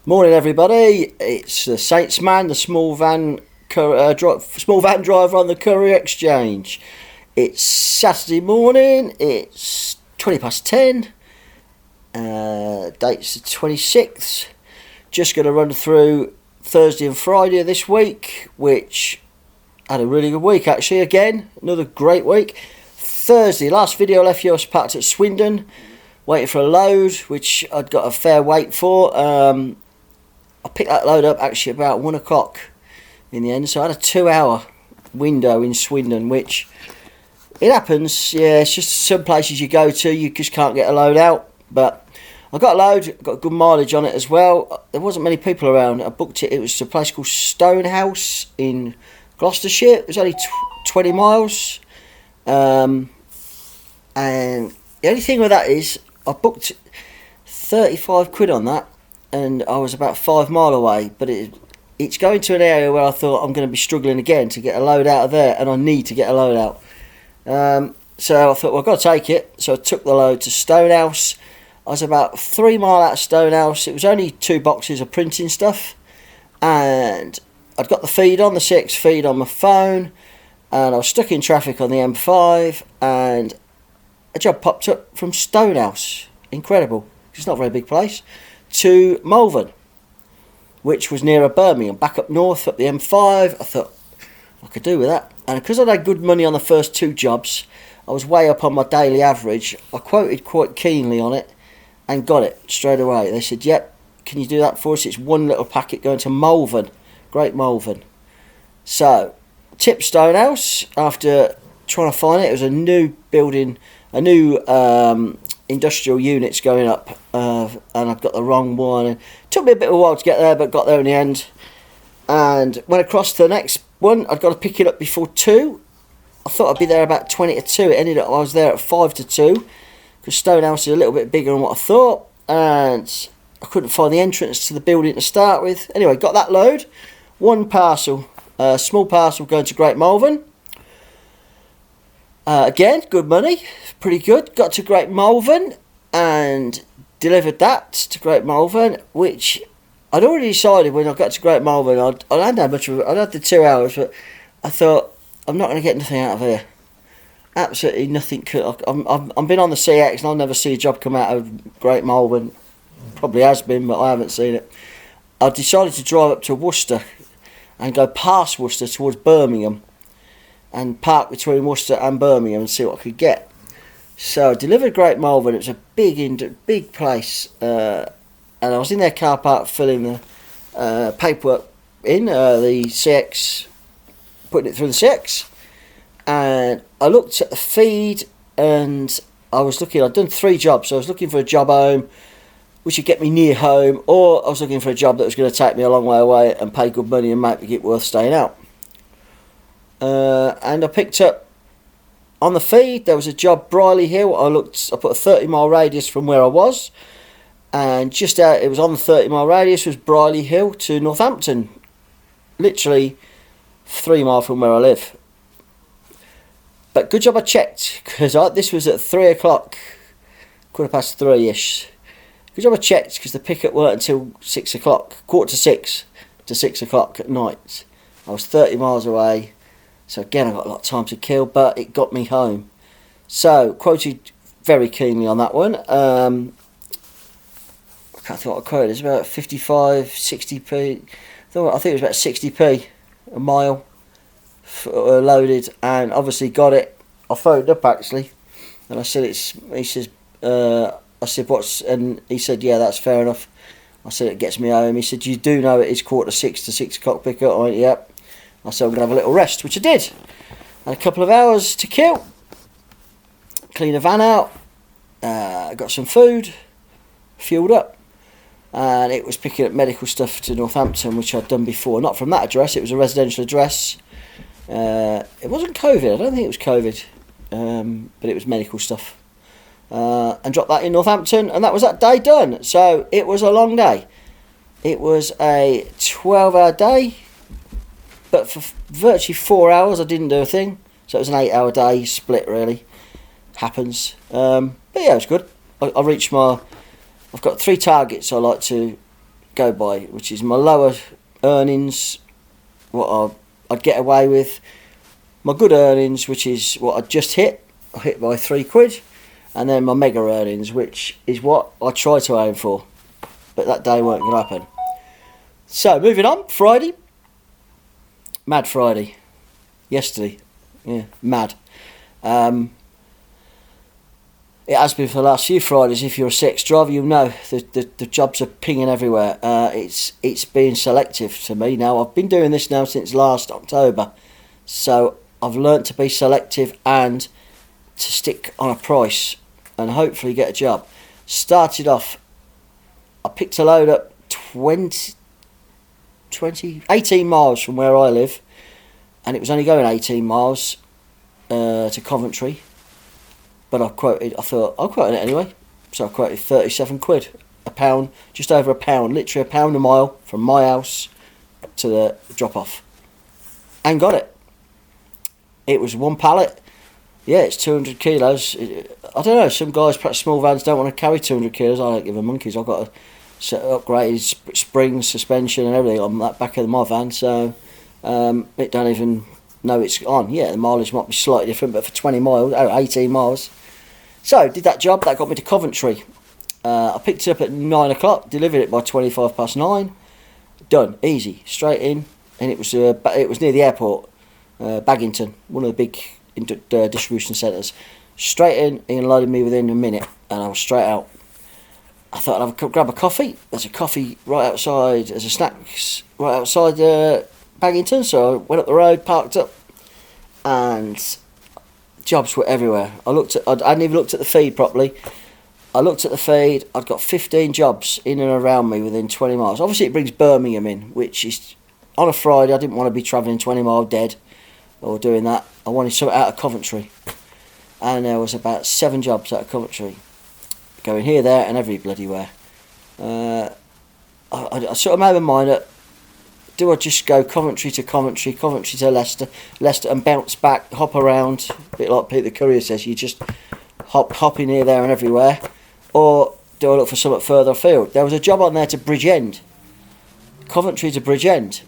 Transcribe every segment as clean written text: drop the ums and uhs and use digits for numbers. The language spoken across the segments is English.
Morning, everybody. It's the Saints man, the small van driver on the Courier Exchange. It's Saturday morning. It's 10:20. Date's the 26th. Just going to run through Thursday and Friday of this week, which had a really good week actually. Again, another great week. Thursday, last video left you, I was parked at Swindon, waiting for a load, which I'd got a fair wait for. I picked that load up actually about 1 o'clock in the end, so I had a 2-hour window in Swindon, which it happens. Yeah, it's just some places you go to, you just can't get a load out. But I got a load, got good mileage on it as well. There wasn't many people around. I booked it. It was a place called Stonehouse in Gloucestershire. It was only 20 miles. And the only thing with that is I booked 35 quid on that, and I was about 5 mile away, but it's going to an area where I thought I'm going to be struggling again to get a load out of there, and I need to get a load out. So I thought, well, I've got to take it. So I took the load to Stonehouse. I was about 3 mile out of Stonehouse. It was only 2 boxes of printing stuff, and I'd got the feed on, the CX feed on my phone, and I was stuck in traffic on the M5, and a job popped up from Stonehouse. Incredible. It's not a very big place. To Malvern, which was nearer Birmingham, back up north up the M5. I thought I could do with that, and because I'd had good money on the first 2 jobs, I was way up on my daily average. I quoted quite keenly on it and got it straight away. They said, yep, can you do that for us? It's 1 little packet going to Malvern, Great Malvern. So tipped Stonehouse after trying to find it. It was a new building, a new industrial units going up, and I've got the wrong one. It took me a bit of a while to get there, but got there in the end, and went across to the next one. I'd got to pick it up before 2. I thought I'd be there about 20 to 2. It ended up I was there at 5 to 2, because Stonehouse is a little bit bigger than what I thought, and I couldn't find the entrance to the building to start with. Anyway, got that load. 1 parcel, small parcel going to Great Malvern. Again, good money, pretty good. Got to Great Malvern and delivered that to Great Malvern, which I'd already decided when I got to Great Malvern I hadn't had much of it. I'd had the 2 hours, but I thought I'm not going to get nothing out of here. Absolutely nothing. I've been on the CX and I'll never see a job come out of Great Malvern. Probably has been, but I haven't seen it. I decided to drive up to Worcester and go past Worcester towards Birmingham, and park between Worcester and Birmingham and see what I could get. So I delivered Great Malvern. It was a big place, and I was in their car park filling the paperwork in the CX, putting it through the CX, and I looked at the feed, and I'd done 3 jobs. So I was looking for a job home, which would get me near home, or I was looking for a job that was going to take me a long way away and pay good money and make it worth staying out. And I picked up on the feed. There was a job, Brierley Hill. I put a 30 mile radius from where I was, and just out, it was on the 30 mile radius was Brierley Hill to Northampton, literally 3 mile from where I live. But good job I checked, because this was at 3 o'clock, 3:15ish. Good job I checked, because the pickup weren't until 6 o'clock, 5:45 to 6 o'clock at night. I was 30 miles away. So again, I got a lot of time to kill, but it got me home. So quoted very keenly on that one. I can't think what I quoted. It's about 55, 60p. I think it was about 60p a mile loaded, and obviously got it. I phoned up actually, and I said He says, I said what's, and he said, yeah, that's fair enough. I said it gets me home. He said, you do know it is 5:45 to 6 o'clock pickup. I went, yep. I said I'm going to have a little rest, which I did. Had a couple of hours to kill. Clean the van out. Got some food. Fueled up. And it was picking up medical stuff to Northampton, which I'd done before. Not from that address, it was a residential address. It wasn't COVID, I don't think it was COVID. But it was medical stuff. And dropped that in Northampton, and that was that day done. So it was a long day. It was a 12-hour day. But for virtually 4 hours I didn't do a thing. So it was an 8-hour day split, really. Happens. But yeah, it was good. I reached I've got 3 targets I like to go by, which is my lower earnings, what I'd get away with, my good earnings, which is what I just hit. I hit by £3, and then my mega earnings, which is what I try to aim for, but that day weren't going to happen. So moving on, Friday, Mad Friday, yesterday, yeah, mad. It has been for the last few Fridays. If you're a CX driver, you'll know the jobs are pinging everywhere. It's being selective to me now. I've been doing this now since last October, so I've learnt to be selective and to stick on a price and hopefully get a job. Started off, I picked a load up 18 miles from where I live, and it was only going 18 miles to Coventry. But I thought I'll quote it anyway. So I quoted £37, a pound, just over a pound, literally a pound a mile from my house to the drop off. And got it. It was one pallet. Yeah, it's 200 kilos. I don't know, some guys, perhaps small vans, don't want to carry 200 kilos. I don't give a monkeys. I've got a set upgraded springs, suspension and everything on that back of my van, so it don't even know it's on. Yeah, the mileage might be slightly different, but for 20 miles, 18 miles. So, did that job, that got me to Coventry. I picked it up at 9 o'clock, delivered it by 9:25. Done, easy, straight in, and it was near the airport, Baggington, one of the big distribution centres. Straight in, he unloaded me within a minute, and I was straight out. I thought I'd grab a coffee. There's a coffee right outside, there's a snacks right outside Baggington, so I went up the road, parked up, and jobs were everywhere. I hadn't even looked at the feed properly. I looked at the feed, I'd got 15 jobs in and around me within 20 miles. Obviously it brings Birmingham in, which is, on a Friday, I didn't want to be travelling 20 miles dead, or doing that. I wanted something out of Coventry. And there was about 7 jobs out of Coventry. Going here, there, and every bloody where. I sort of made my mind up. Do I just go Coventry to Coventry, Coventry to Leicester, Leicester, and bounce back, hop around, a bit like Pete the Courier says, you just hopping here, there, and everywhere, or do I look for something further afield? There was a job on there to Bridgend, Coventry to Bridgend,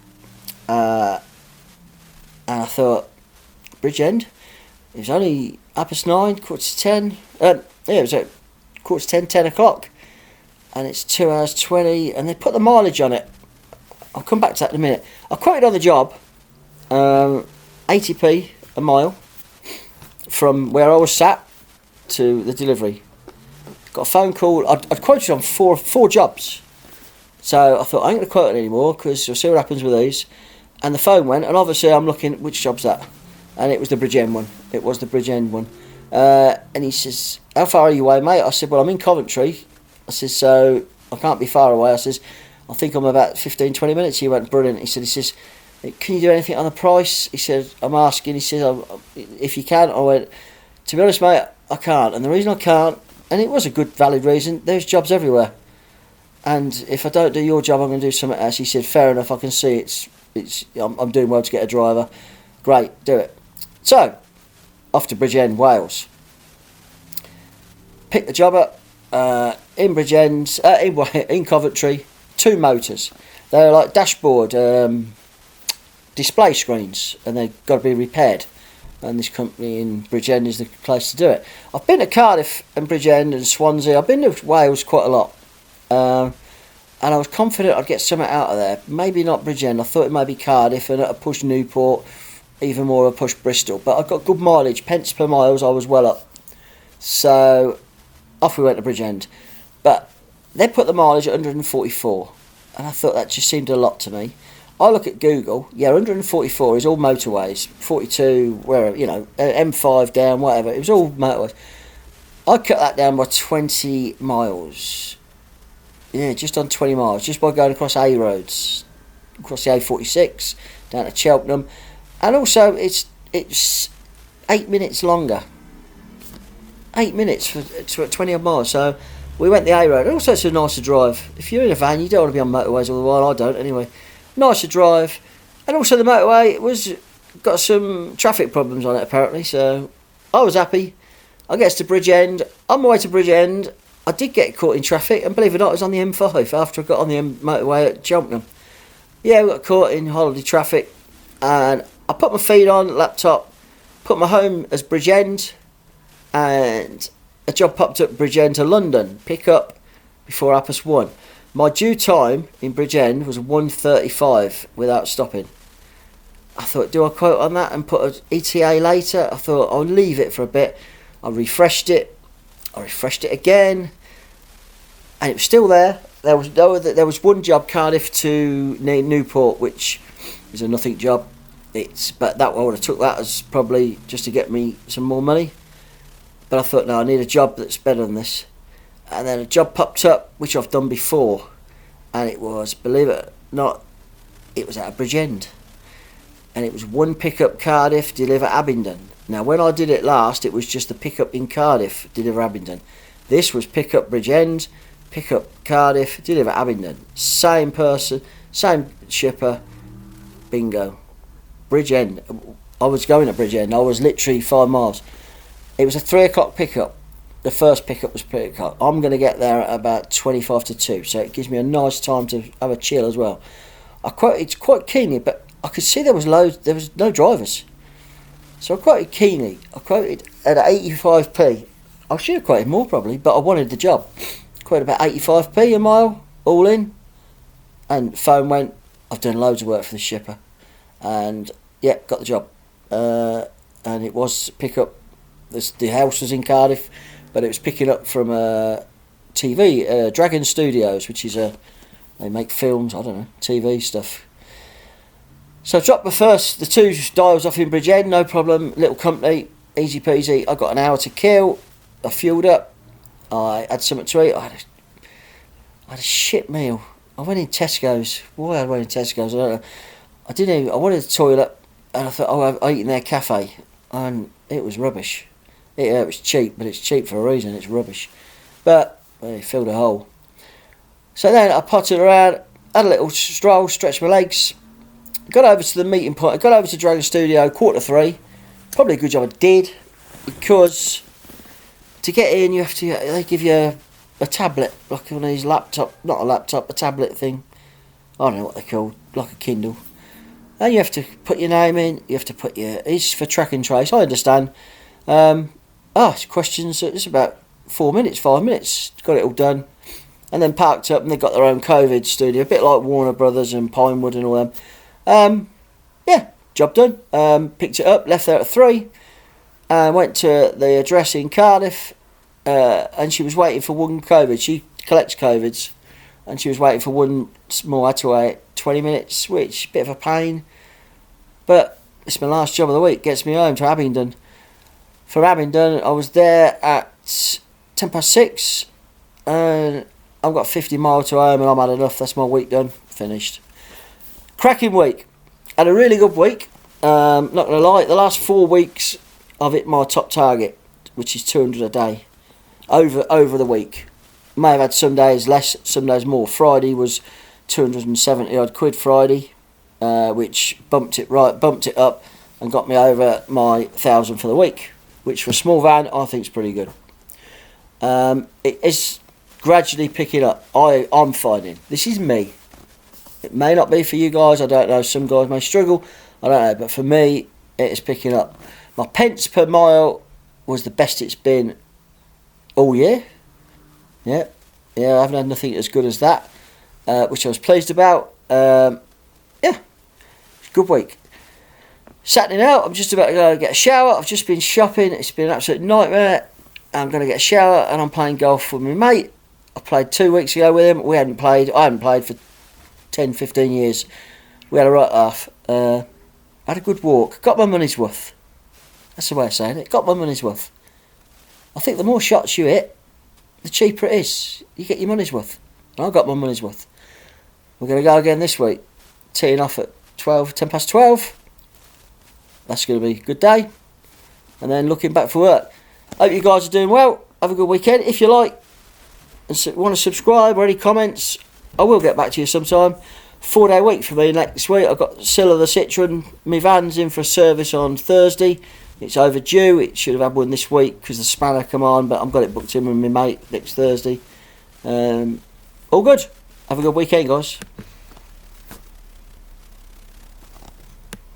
and I thought, Bridgend? It was only 9:30, 9:45. It was at 9:45, 10 o'clock, and it's 2 hours 20, and they put the mileage on it. I'll come back to that in a minute. I quoted on the job 80p a mile from where I was sat to the delivery. Got a phone call. I'd quoted on four jobs, so I thought I ain't going to quote it anymore because we'll see what happens with these. And the phone went, and obviously I'm looking, which job's that? And it was the Bridgend one. It was the Bridgend one. And he says, how far are you away, mate? I said, well, I'm in Coventry. I said, so I can't be far away. I says, I think I'm about 15-20 minutes. He went, brilliant. He says, can you do anything on the price? He said, I'm asking. He says, if you can. I went, to be honest, mate, I can't. And the reason I can't, and it was a good, valid reason, there's jobs everywhere. And if I don't do your job, I'm going to do something else. He said, fair enough, I can see I'm doing well to get a driver. Great, do it. So, off to Bridgend, Wales. Picked the job up in Bridgend, in Coventry. 2 motors. They're like dashboard display screens, and they've got to be repaired. And this company in Bridgend is the place to do it. I've been to Cardiff and Bridgend and Swansea. I've been to Wales quite a lot, and I was confident I'd get something out of there. Maybe not Bridgend. I thought it might be Cardiff, and at a push Newport, even more a push Bristol. But I got good mileage, pence per miles. I was well up, so off we went to Bridgend. But they put the mileage at 144, and I thought that just seemed a lot to me. I look at Google, 144 is all motorways, 42, wherever, M5 down, whatever, it was all motorways. I cut that down by 20 miles. Yeah, just on 20 miles, just by going across A roads, across the A46, down to Cheltenham, and also it's 8 minutes longer. 8 minutes for 20 odd miles, so we went the A road. Also, it's a nicer drive. If you're in a van, you don't want to be on motorways all the while. I don't, anyway. Nicer drive, and also the motorway was got some traffic problems on it apparently. So I was happy. I get to Bridgend. On my way to Bridgend, I did get caught in traffic, and believe it or not, I was on the M5 after I got on the motorway at Cheltenham. Yeah, we got caught in holiday traffic, and I put my feed on, laptop, put my home as Bridgend, and a job popped up Bridgend to London, pick up before 1:30. My due time in Bridgend was 1:35 without stopping. I thought, do I quote on that and put an ETA later? I thought, I'll leave it for a bit. I refreshed it again, and it was still there. There was one job, Cardiff to Newport, which is a nothing job. But that I would have took that as probably just to get me some more money. But I thought, no, I need a job that's better than this. And then a job popped up, which I've done before, and it was, believe it or not, it was at a Bridgend. And it was one pickup Cardiff, deliver Abingdon. Now, when I did it last, it was just the pickup in Cardiff, deliver Abingdon. This was pickup Bridgend, pickup Cardiff, deliver Abingdon. Same person, same shipper, bingo. Bridgend. I was going to Bridgend. I was literally 5 miles. It was a 3 o'clock pickup. The first pickup was 3 o'clock. I'm going to get there at about 25 to 2, so it gives me a nice time to have a chill as well. It's quite keenly, but I could see there was no drivers. So I quoted keenly. I quoted at 85p. I should have quoted more probably, but I wanted the job. Quoted about 85p a mile, all in. And phone went, I've done loads of work for the shipper. And yeah, got the job. And it was pick up, the house was in Cardiff, but it was picking up from TV, Dragon Studios, which is they make films, I don't know, TV stuff. So I dropped the 2 dials off in Bridgend, no problem, little company, easy peasy. I got an hour to kill, I fueled up, I had something to eat, I had a shit meal. I went in Tesco's, why I went in Tesco's, I don't know. I wanted a toilet, and I thought, I eat in their cafe, and it was rubbish. It was cheap, but it's cheap for a reason, it's rubbish. But it filled a hole. So then I potted around, had a little stroll, stretched my legs, got over to the meeting point, I got over to Dragon Studio, 2:45. Probably a good job I did, because to get in they give you a tablet, like one of these a tablet thing. I don't know what they're called, like a Kindle. And you have to put your name in, you have to put it's for track and trace, I understand. Questions, it's about 4 minutes, 5 minutes, got it all done. And then parked up, and they've got their own COVID studio, a bit like Warner Brothers and Pinewood and all them. Job done. Picked it up, left there at 3, and went to the address in Cardiff, and she was waiting for one COVID. She collects COVIDs, and she was waiting for one more. I had to wait 20 minutes, which bit of a pain, but it's my last job of the week. Gets me home to Abingdon. From Abingdon, I was there at 6:10, and I've got 50 miles to home, and I'm had enough. That's my week done, finished. Cracking week. Had a really good week. Not gonna lie, the last 4 weeks I've hit my top target, which is 200 a day, over the week. May have had some days less, some days more. Friday was 270 odd quid Friday, which bumped it up and got me over my 1,000 for the week, which for a small van I think is pretty good. It is gradually picking up. I'm finding, this is me, it may not be for you guys, I don't know, some guys may struggle, I don't know, but for me it is picking up. My pence per mile was the best it's been all year. Yeah, I haven't had nothing as good as that, which I was pleased about. It's a good week. Saturday now, I'm just about to go get a shower. I've just been shopping, it's been an absolute nightmare. I'm going to get a shower, and I'm playing golf with my mate. I played 2 weeks ago with him. I hadn't played for 10, 15 years. We had a right laugh. Had a good walk. Got my money's worth. That's the way of saying it. Got my money's worth. I think the more shots you hit, the cheaper it is. You get your money's worth. And I got my money's worth. We're going to go again this week. Teeing off at 10:12. That's going to be a good day. And then looking back for work. Hope you guys are doing well. Have a good weekend. If you like and want to subscribe or any comments, I will get back to you sometime. 4-day week for me next week. I've got Scylla the Citroen. My van's in for a service on Thursday. It's overdue. It should have had one this week because the spanner come on, but I've got it booked in with my mate next Thursday. All good. Have a good weekend, guys.